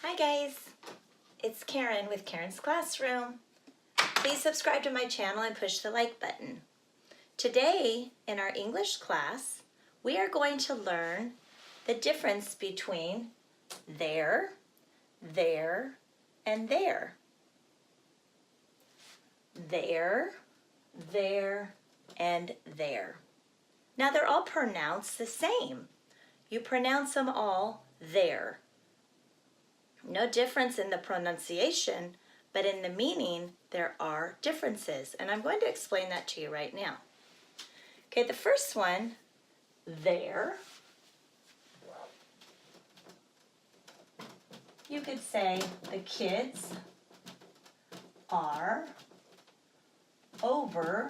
Hi guys, it's Karen with Karen's Classroom. Please subscribe to my channel and push the like button. Today in our English class, we are going to learn the difference between there, and there. There, and there. Now they're all pronounced the same. You pronounce them all there. No difference in the pronunciation, but in the meaning, there are differences. And I'm going to explain that to you right now. Okay, the first one, there. You could say the kids are over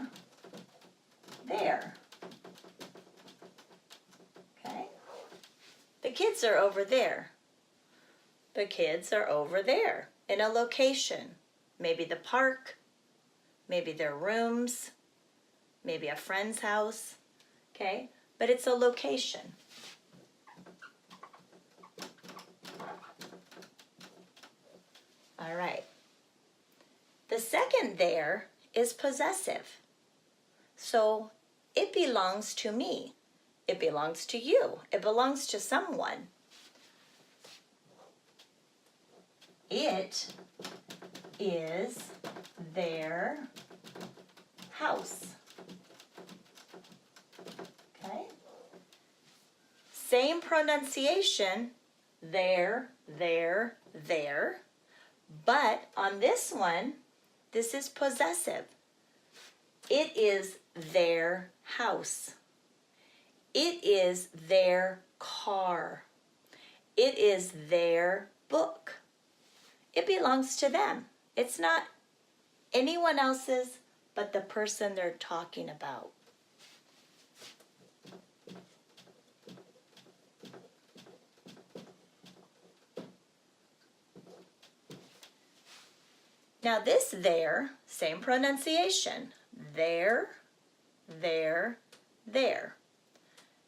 there. Okay? The kids are over there. The kids are over there in a location. Maybe the park, maybe their rooms, maybe a friend's house, okay? But it's a location. All right. The second there is possessive. So it belongs to me. It belongs to you. It belongs to someone. It is their house. Okay? Same pronunciation, there. But on this one, this is possessive. It is their house. It is their car. It is their book. It belongs to them. It's not anyone else's but the person they're talking about. Now this there, same pronunciation. There.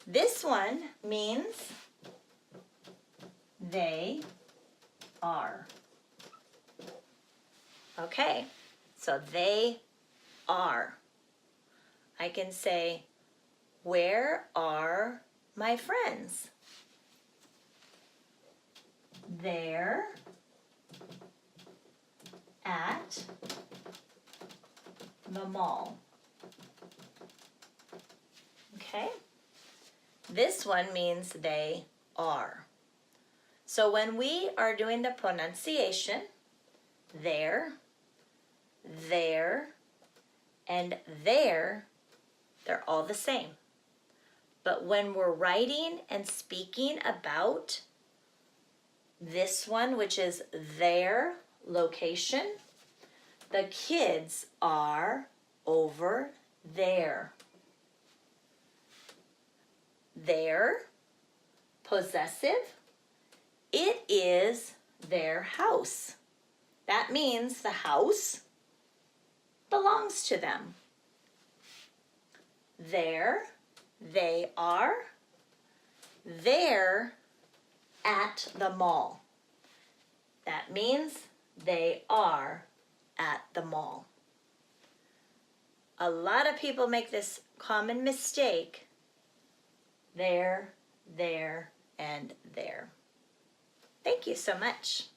This one means they are. Okay, so they are. I can say, where are my friends? They're at the mall. Okay, this one means they are. So when we are doing the pronunciation, there, and there, they're all the same. But when we're writing and speaking about this one, which is their location, the kids are over there. There, possessive, it is their house. That means the house belongs to them. There, they are. They're at the mall. That means they are at the mall. A lot of people make this common mistake. There, and there. Thank you so much.